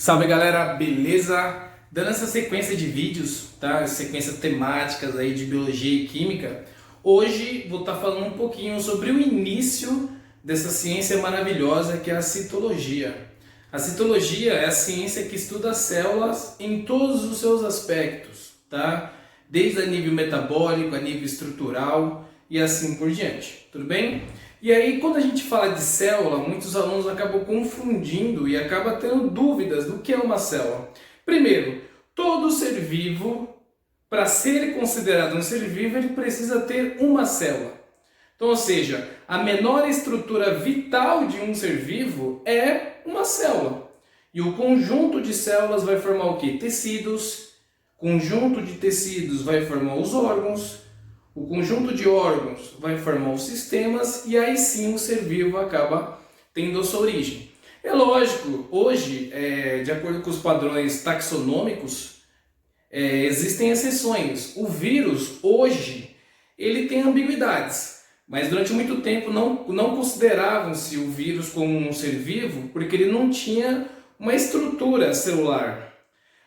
Salve galera, beleza? Dando essa sequência de vídeos, tá? Sequência temáticas aí de biologia e química, hoje vou estar falando um pouquinho sobre o início dessa ciência maravilhosa que é a citologia. A citologia é a ciência que estuda as células em todos os seus aspectos, tá? Desde a nível metabólico, a nível estrutural e assim por diante, tudo bem? E aí, quando a gente fala de célula, muitos alunos acabam confundindo e acabam tendo dúvidas do que é uma célula. Primeiro, todo ser vivo, para ser considerado um ser vivo, ele precisa ter uma célula. Então, ou seja, a menor estrutura vital de um ser vivo é uma célula. E o conjunto de células vai formar o quê? Tecidos. Conjunto de tecidos vai formar os órgãos. O conjunto de órgãos vai formar os sistemas e aí sim o ser vivo acaba tendo a sua origem. É lógico, hoje, de acordo com os padrões taxonômicos, existem exceções. O vírus, hoje, ele tem ambiguidades, mas durante muito tempo não consideravam-se o vírus como um ser vivo porque ele não tinha uma estrutura celular.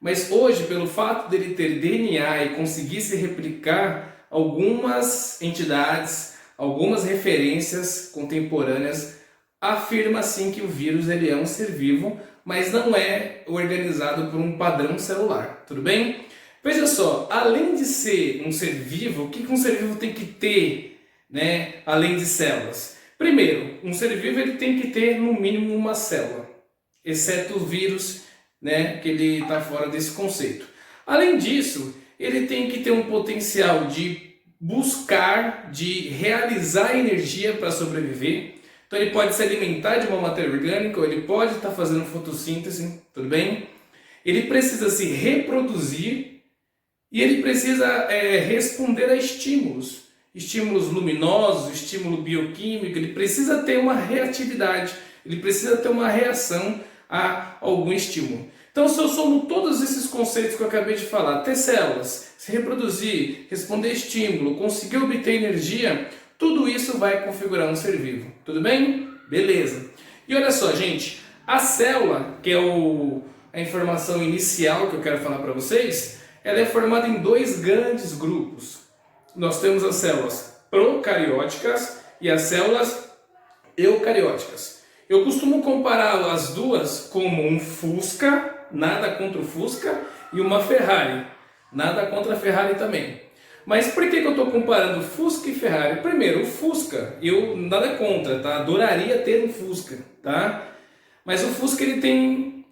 Mas hoje, pelo fato dele ter DNA e conseguir se replicar, algumas entidades, algumas referências contemporâneas afirmam sim que o vírus ele é um ser vivo, mas não é organizado por um padrão celular, tudo bem? Veja só, além de ser um ser vivo, o que um ser vivo tem que ter, né, além de células? Primeiro, um ser vivo ele tem que ter no mínimo uma célula, exceto o vírus, né, que ele está fora desse conceito. Além disso, ele tem que ter um potencial de buscar, de realizar energia para sobreviver. Então ele pode se alimentar de uma matéria orgânica, ou ele pode estar fazendo fotossíntese, tudo bem? Ele precisa se reproduzir e ele precisa responder a estímulos. Estímulos luminosos, estímulo bioquímico, ele precisa ter uma reatividade, ele precisa ter uma reação a algum estímulo. Então, se eu somo todos esses conceitos que eu acabei de falar, ter células, se reproduzir, responder estímulo, conseguir obter energia, tudo isso vai configurar um ser vivo. Tudo bem? Beleza. E olha só, gente, a célula, que é a informação inicial que eu quero falar para vocês, ela é formada em dois grandes grupos. Nós temos as células procarióticas e as células eucarióticas. Eu costumo comparar as duas como um Fusca, nada contra o Fusca, e uma Ferrari, nada contra a Ferrari também. Mas por que eu estou comparando Fusca e Ferrari? Primeiro, o Fusca, eu nada contra, tá? Adoraria ter um Fusca, tá? Mas o Fusca ele tem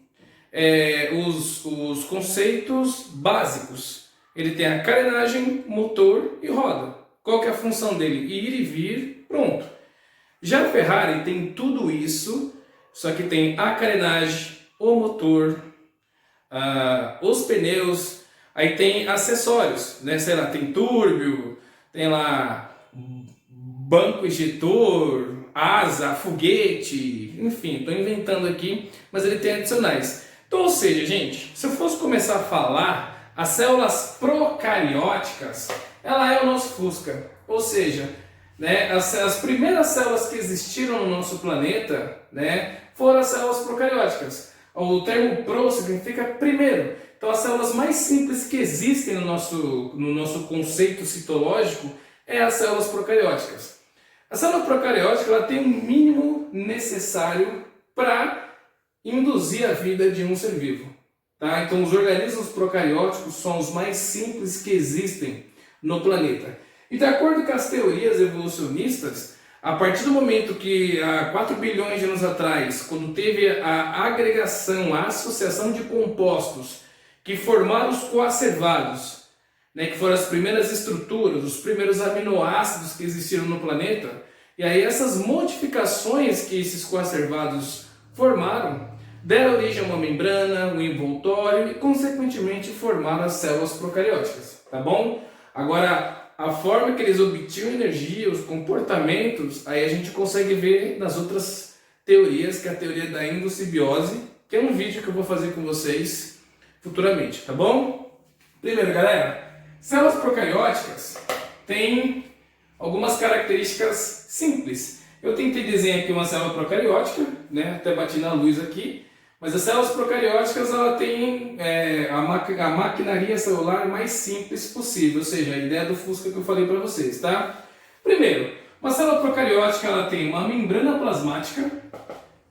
os conceitos básicos. Ele tem a carenagem, motor e roda. Qual que é a função dele? Ir e vir, pronto. Já a Ferrari tem tudo isso, só que tem a carenagem, o motor, os pneus, aí tem acessórios, né? Sei lá, tem túrbio, tem lá banco injetor, asa, foguete, enfim, estou inventando aqui, mas ele tem adicionais. Então, ou seja, gente, se eu fosse começar a falar, as células procarióticas, ela é o nosso Fusca, ou seja, né, as primeiras células que existiram no nosso planeta, né, foram as células procarióticas. O termo pro significa primeiro. Então as células mais simples que existem no nosso conceito citológico é as células procarióticas. A célula procariótica ela tem o mínimo necessário para induzir a vida de um ser vivo. Tá? Então os organismos procarióticos são os mais simples que existem no planeta. E de acordo com as teorias evolucionistas, a partir do momento que há 4 bilhões de anos atrás, quando teve a agregação, a associação de compostos que formaram os coacervados, né, que foram as primeiras estruturas, os primeiros aminoácidos que existiram no planeta, e aí essas modificações que esses coacervados formaram, deram origem a uma membrana, um envoltório e consequentemente formaram as células procarióticas, tá bom? Agora, a forma que eles obtinham energia, os comportamentos, aí a gente consegue ver nas outras teorias, que é a teoria da endossimbiose, que é um vídeo que eu vou fazer com vocês futuramente, tá bom? Primeiro, galera, células procarióticas têm algumas características simples. Eu tentei desenhar aqui uma célula procariótica, né? Até bati na luz aqui, Mas as células procarióticas ela tem a maquinaria celular mais simples possível, ou seja, a ideia do Fusca que eu falei para vocês, tá? Primeiro, uma célula procariótica ela tem uma membrana plasmática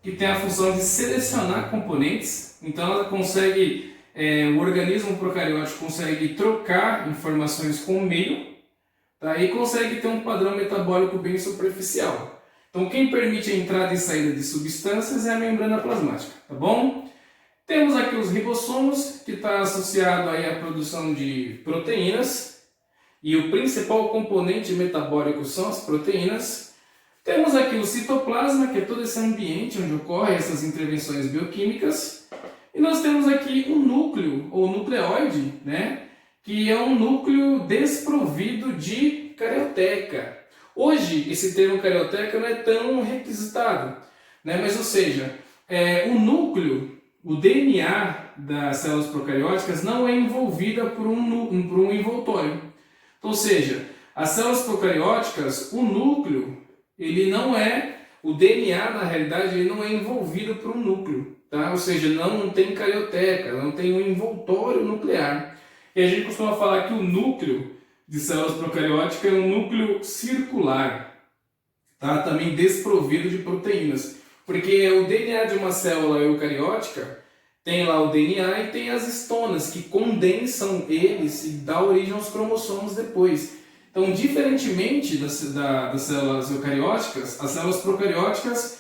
que tem a função de selecionar componentes, então ela consegue, o organismo procariótico consegue trocar informações com o meio, tá? E consegue ter um padrão metabólico bem superficial. Então, quem permite a entrada e saída de substâncias é a membrana plasmática, tá bom? Temos aqui os ribossomos, que está associado aí à produção de proteínas, e o principal componente metabólico são as proteínas. Temos aqui o citoplasma, que é todo esse ambiente onde ocorrem essas intervenções bioquímicas. E nós temos aqui um núcleo, ou nucleóide, né? Que é um núcleo desprovido de carioteca. Hoje, esse termo carioteca não é tão requisitado, né? Mas, ou seja, o núcleo, o DNA das células procarióticas não é envolvida por um envoltório. Ou seja, as células procarióticas, o núcleo, ele não é, o DNA na realidade, ele não é envolvido por um núcleo, tá? Ou seja, não tem carioteca, não tem um envoltório nuclear. E a gente costuma falar que o núcleo de células procarióticas é um núcleo circular, tá? Também desprovido de proteínas, porque o DNA de uma célula eucariótica tem lá o DNA e tem as estonas que condensam eles e dá origem aos cromossomos depois. Então, diferentemente das células eucarióticas, as células procarióticas,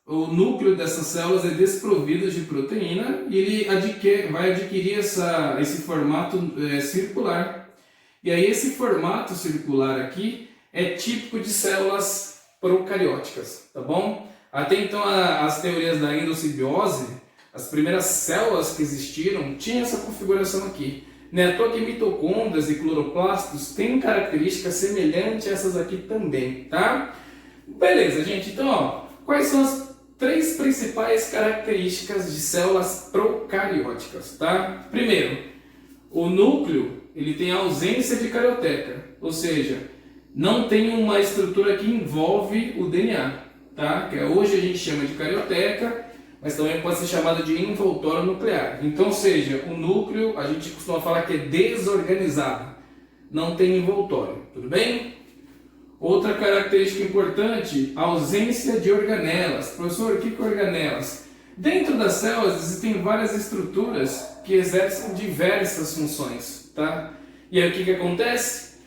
o núcleo dessas células é desprovido de proteína e ele vai adquirir esse formato circular. E aí esse formato circular aqui é típico de células procarióticas, tá bom? Até então as teorias da endossimbiose, as primeiras células que existiram tinham essa configuração aqui. Né? À toa que mitocôndrias e cloroplastos têm características semelhantes a essas aqui também, tá? Beleza, gente. Então, ó, quais são as 3 principais características de células procarióticas, tá? Primeiro, o núcleo ele tem ausência de carioteca, ou seja, não tem uma estrutura que envolve o DNA, tá? Que hoje a gente chama de carioteca, mas também pode ser chamada de envoltório nuclear. Então, ou seja, o núcleo a gente costuma falar que é desorganizado, não tem envoltório, tudo bem? Outra característica importante, a ausência de organelas. Professor, o que é organelas? Dentro das células existem várias estruturas que exercem diversas funções, tá? E aí o que acontece?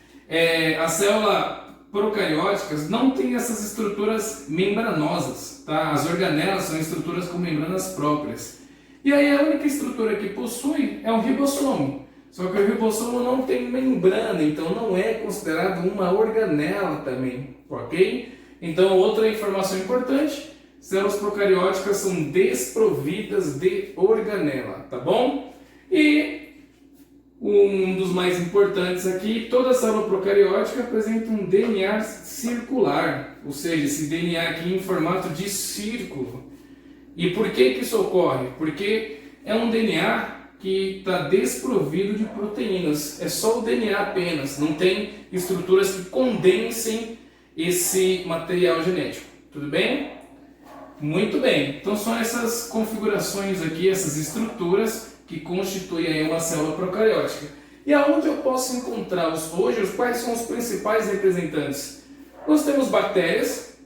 A célula procarióticas não tem essas estruturas membranosas, tá? As organelas são estruturas com membranas próprias. E aí a única estrutura que possui é o ribossomo. Só que o ribossomo não tem membrana, então não é considerado uma organela também, ok? Então outra informação importante, células procarióticas são desprovidas de organela, tá bom? E um dos mais importantes aqui, toda célula procariótica apresenta um DNA circular, ou seja, esse DNA aqui em formato de círculo. E por que isso ocorre? Porque é um DNA que está desprovido de proteínas, é só o DNA apenas, não tem estruturas que condensem esse material genético, tudo bem? Muito bem, então são essas configurações aqui, essas estruturas que constituem aí uma célula procariótica. E aonde eu posso encontrar hoje, quais são os principais representantes? Nós temos bactérias,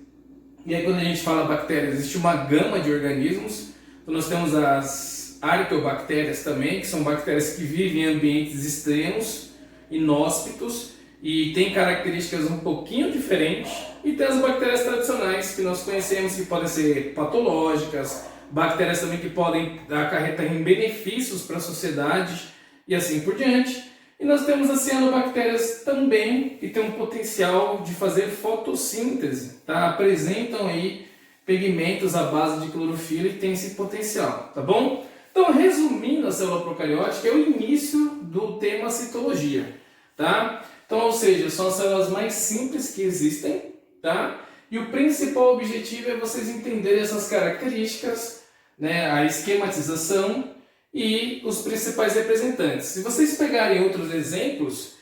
e aí quando a gente fala bactérias, existe uma gama de organismos, então nós temos as arqueobactérias também, que são bactérias que vivem em ambientes extremos, inóspitos, e têm características um pouquinho diferentes, e tem as bactérias tradicionais, que nós conhecemos, que podem ser patológicas, bactérias também que podem acarretar em benefícios para a sociedade e assim por diante. E nós temos as cianobactérias também, que têm um potencial de fazer fotossíntese, tá? Apresentam aí pigmentos à base de clorofila e tem esse potencial, tá bom? Então, resumindo, a célula procariótica é o início do tema citologia, tá? Então, ou seja, são as células mais simples que existem, tá? E o principal objetivo é vocês entenderem essas características, né, a esquematização e os principais representantes. Se vocês pegarem outros exemplos,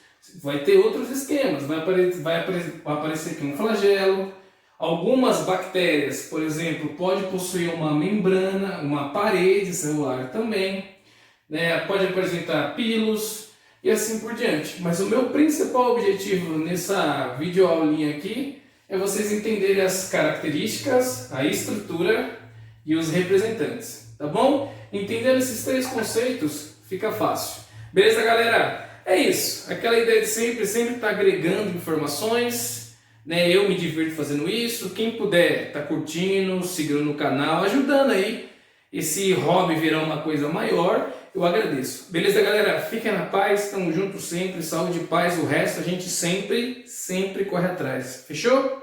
vai ter outros esquemas. Vai aparecer aqui um flagelo, Algumas bactérias, por exemplo, pode possuir uma membrana, uma parede celular também, né? Pode apresentar pilos e assim por diante. Mas o meu principal objetivo nessa videoaulinha aqui é vocês entenderem as características, a estrutura e os representantes, tá bom? Entendendo esses três conceitos, fica fácil. Beleza, galera? É isso. Aquela ideia de sempre estar agregando informações, né? Eu me divirto fazendo isso. Quem puder tá curtindo, seguindo no canal, ajudando aí esse hobby virar uma coisa maior, eu agradeço. Beleza, galera? Fiquem na paz, tamo junto sempre, saúde e paz. O resto a gente sempre corre atrás. Fechou?